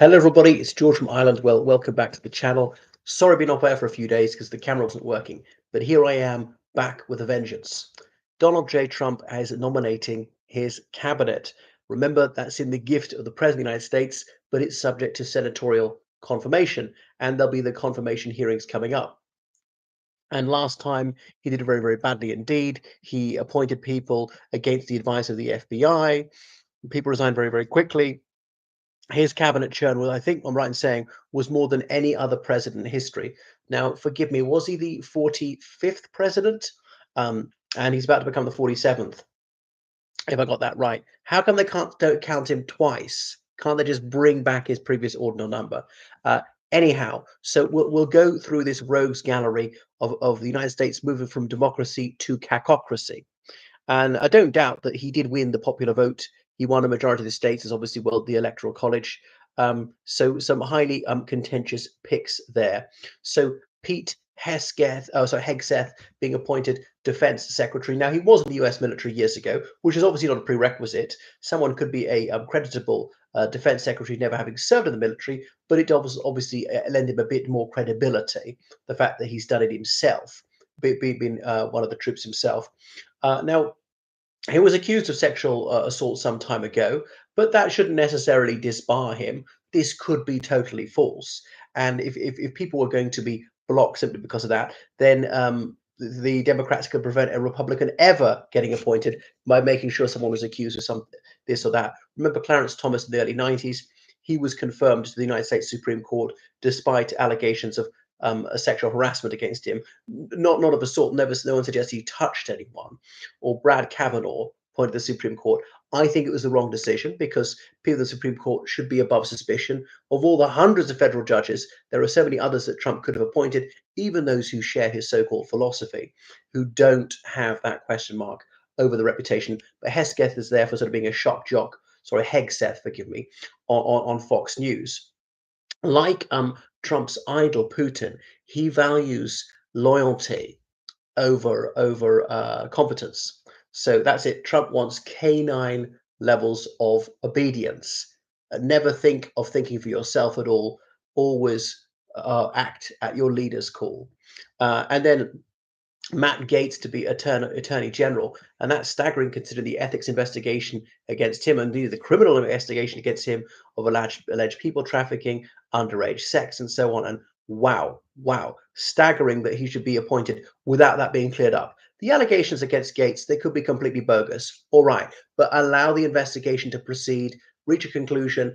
Hello, everybody. It's George from Ireland. Well, welcome back to the channel. Sorry, I've been off air for a few days because the camera wasn't working, but here I am back with a vengeance. Donald J. Trump is nominating his cabinet. Remember, that's in the gift of the President of the United States, but it's subject to senatorial confirmation, and there'll be the confirmation hearings coming up. And last time he did very, very badly indeed. He appointed people against the advice of the FBI. People resigned very, very quickly. His cabinet churn was, I think I'm right in saying, was more than any other president in history. Now, forgive me, was he the 45th president? And he's about to become the 47th, if I got that right. How come they don't count him twice? Can't they just bring back his previous ordinal number? Uh, Anyhow, so we'll go through this rogues gallery of the United States moving from democracy to cacocracy. And I don't doubt that he did win the popular vote. He won a majority of the states, as obviously well the Electoral College. So some highly contentious picks there. So Pete Hegseth being appointed Defense Secretary. Now he was in the U.S. military years ago, which is obviously not a prerequisite. Someone could be a creditable Defense Secretary, never having served in the military, but it obviously lend him a bit more credibility. The fact that he's done it himself, being one of the troops himself. Now, he was accused of sexual assault some time ago, but that shouldn't necessarily disbar him. This could be totally false. And if people were going to be blocked simply because of that, then the Democrats could prevent a Republican ever getting appointed by making sure someone was accused of something, this or that. Remember Clarence Thomas in the early 90s? He was confirmed to the United States Supreme Court despite allegations of a sexual harassment against him, not of assault. No one suggests he touched anyone. Or Brad Kavanaugh appointed to the Supreme Court. I think it was the wrong decision because people in the Supreme Court should be above suspicion. Of all the hundreds of federal judges, there are so many others that Trump could have appointed, even those who share his so-called philosophy, who don't have that question mark over the reputation. But Hesketh is there for sort of being a shock jock, sorry, Hegseth, forgive me, on Fox News. Like Trump's idol Putin, he values loyalty over competence. So that's it. Trump wants canine levels of obedience. Never think of thinking for yourself at all. Always act at your leader's call. And then Matt Gaetz to be Attorney General, and that's staggering considering the ethics investigation against him and the criminal investigation against him of alleged people trafficking, underage sex, and so on. And wow, staggering that he should be appointed without that being cleared up. The allegations against Gates, they could be completely bogus, all right, but allow the investigation to proceed, reach a conclusion.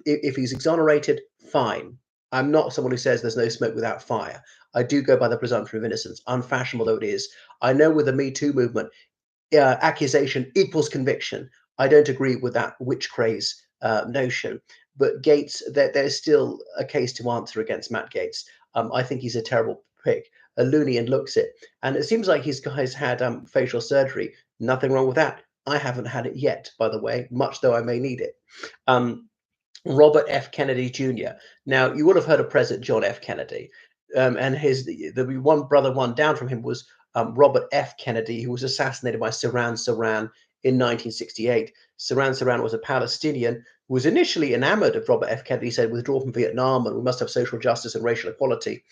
If he's exonerated, fine. I'm not someone who says there's no smoke without fire. I do go by the presumption of innocence, unfashionable though it is. I know with the Me Too movement, accusation equals conviction. I don't agree with that witch craze notion. But Gates, there's still a case to answer against Matt Gaetz. I think he's a terrible pick, a loony and looks it. And it seems like he's guys had facial surgery. Nothing wrong with that. I haven't had it yet, by the way, much though I may need it. Robert F. Kennedy Jr. Now, you would have heard of President John F. Kennedy, and the one brother, one down from him was Robert F. Kennedy, who was assassinated by Saran in 1968. Saran was a Palestinian who was initially enamored of Robert F. Kennedy, said withdraw from Vietnam and we must have social justice and racial equality.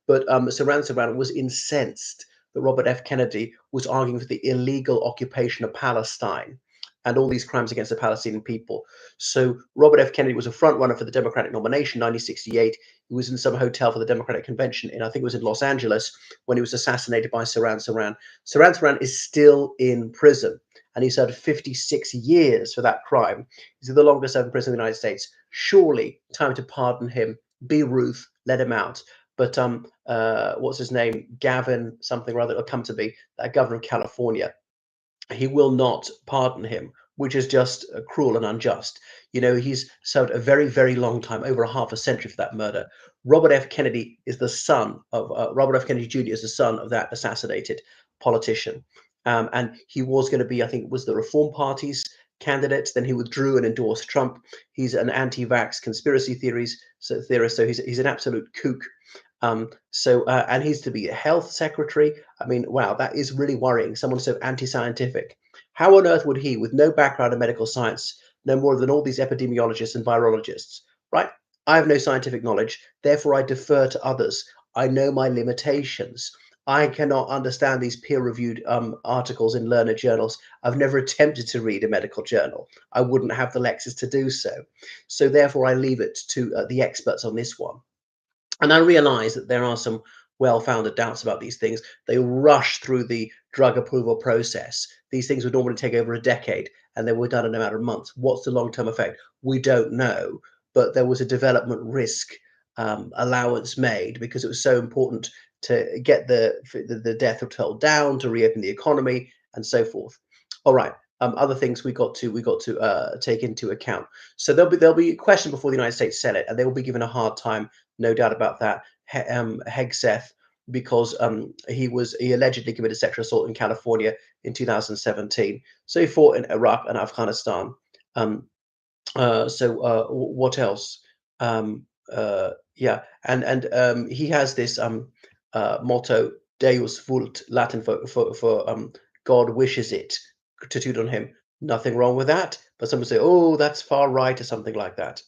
But Saran was incensed that Robert F. Kennedy was arguing for the illegal occupation of Palestine and all these crimes against the Palestinian people. So Robert F. Kennedy was a front runner for the Democratic nomination, 1968. He was in some hotel for the Democratic convention, and I think it was in Los Angeles when he was assassinated by Saran. Saran is still in prison, and he served 56 years for that crime. He's the longest serving president of the United States. Surely time to pardon him. Be Ruth, let him out. But what's his name? Gavin something or other, it'll come to be, that governor of California. He will not pardon him, which is just cruel and unjust. You know, he's served a very, very long time, over a half a century for that murder. Robert F. Kennedy is the son of Robert F. Kennedy Jr. is the son of that assassinated politician. And he was going to be, I think, was the Reform Party's candidate. Then he withdrew and endorsed Trump. He's an anti-vax conspiracy theorist, so he's an absolute kook. And he's to be a health secretary. I mean, wow, that is really worrying. Someone so anti-scientific. How on earth would he, with no background in medical science, know more than all these epidemiologists and virologists, right? I have no scientific knowledge, therefore I defer to others. I know my limitations. I cannot understand these peer-reviewed articles in learned journals. I've never attempted to read a medical journal. I wouldn't have the lexis to do so. So therefore, I leave it to the experts on this one. And I realize that there are some well-founded doubts about these things. They rush through the drug approval process. These things would normally take over a decade, and they were done in a matter of months. What's the long-term effect? We don't know, but there was a development risk allowance made because it was so important to get the death toll down, to reopen the economy, and so forth. All right. Other things we got to take into account. So there'll be a question before the United States Senate, and they will be given a hard time, no doubt about that. Hegseth, because he allegedly committed sexual assault in California in 2017. So he fought in Iraq and Afghanistan. Um, what else? Yeah, and he has this motto, Deus vult, Latin for God wishes it, tattooed on him. Nothing wrong with that, but some would say, oh, that's far right, or something like that.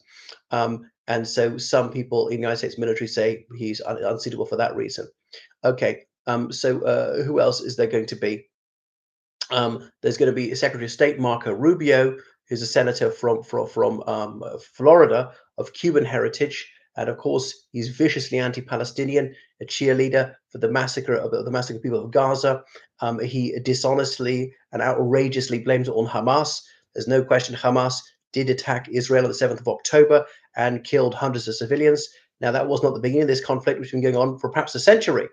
And so some people in the United States military say he's unsuitable for that reason. Okay, who else is there going to be? There's going to be Secretary of State Marco Rubio, who's a senator from Florida of Cuban heritage, and of course he's viciously anti-Palestinian, a cheerleader for the massacre of the people of Gaza. He dishonestly and outrageously blames it on Hamas. There's no question Hamas did attack Israel on the 7th of October and killed hundreds of civilians. Now, that was not the beginning of this conflict, which has been going on for perhaps a century.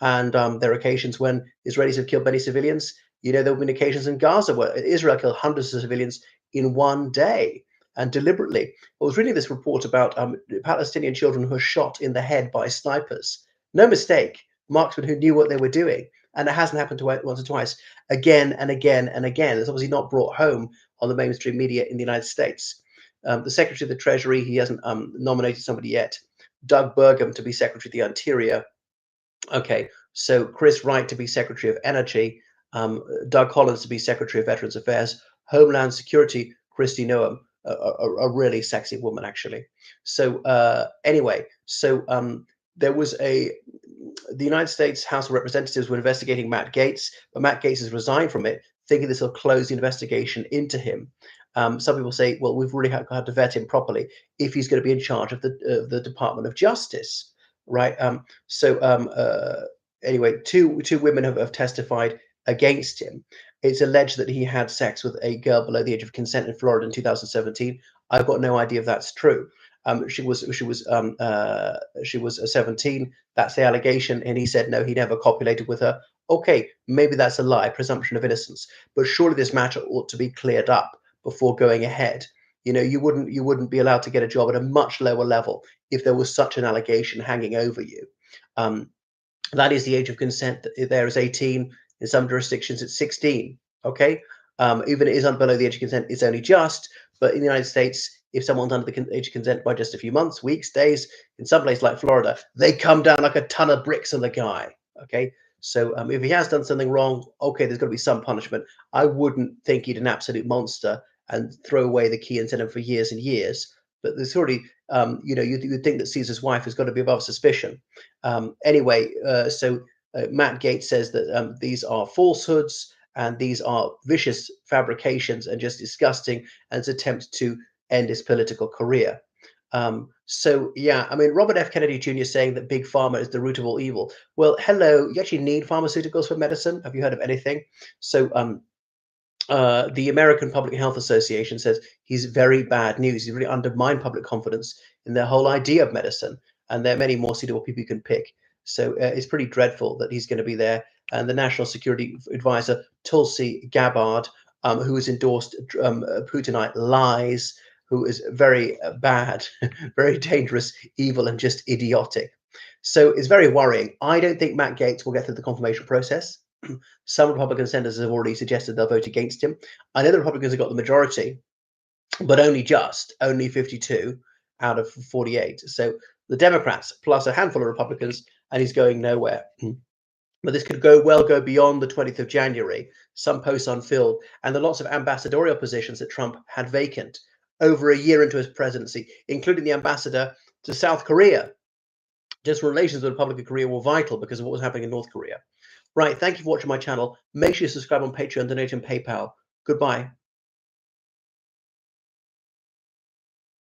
And there are occasions when Israelis have killed many civilians. There have been occasions in Gaza where Israel killed hundreds of civilians in one day and deliberately. I was reading this report about Palestinian children who were shot in the head by snipers. No mistake, marksmen who knew what they were doing. And it hasn't happened once or twice, again and again and again. It's obviously not brought home on the mainstream media in the United States. The Secretary of the Treasury, he hasn't nominated somebody yet. Doug Burgum to be Secretary of the Interior. Okay, so Chris Wright to be Secretary of Energy, Doug Collins to be Secretary of Veterans Affairs, Homeland Security, Kristi Noem, a really sexy woman, actually. So anyway, there was the United States House of Representatives were investigating Matt Gaetz, but Matt Gaetz has resigned from it, thinking this will close the investigation into him. Some people say, well, we've really had to vet him properly if he's going to be in charge of the Department of Justice, right? Anyway, two women have testified against him. It's alleged that he had sex with a girl below the age of consent in Florida in 2017. I've got no idea if that's true. She was 17. That's the allegation, and he said no, he never copulated with her. Okay, maybe that's a lie, presumption of innocence. But surely this matter ought to be cleared up before going ahead. You wouldn't be allowed to get a job at a much lower level if there was such an allegation hanging over you. That is the age of consent. There is 18. In some jurisdictions, it's 16. Okay, even it is below the age of consent, it's only just. But in the United States, if someone's under the age of consent by just a few months, weeks, days, in some place like Florida, they come down like a ton of bricks on the guy. Okay, so if he has done something wrong, okay, there's got to be some punishment. I wouldn't think he'd an absolute monster and throw away the key and send him for years and years. But there's already, you'd think that Caesar's wife has got to be above suspicion. Anyway, Matt Gaetz says that these are falsehoods and these are vicious fabrications and just disgusting, and it's an attempt to end his political career. Robert F. Kennedy Jr. saying that big pharma is the root of all evil. Well, hello, you actually need pharmaceuticals for medicine. Have you heard of anything? The American Public Health Association says he's very bad news. He's really undermined public confidence in their whole idea of medicine, and there are many more suitable people you can pick. So it's pretty dreadful that he's going to be there. And the National Security Advisor, Tulsi Gabbard, who has endorsed Putinite lies, who is very bad, very dangerous, evil, and just idiotic. So it's very worrying. I don't think Matt Gaetz will get through the confirmation process. Some Republican senators have already suggested they'll vote against him. I know the Republicans have got the majority, but only 52 out of 48. So the Democrats plus a handful of Republicans, and he's going nowhere. But this could go beyond the 20th of January, some posts unfilled, and the lots of ambassadorial positions that Trump had vacant over a year into his presidency, including the ambassador to South Korea. Just relations with the Republic of Korea were vital because of what was happening in North Korea. Right, thank you for watching my channel. Make sure you subscribe on Patreon, donate on PayPal. Goodbye.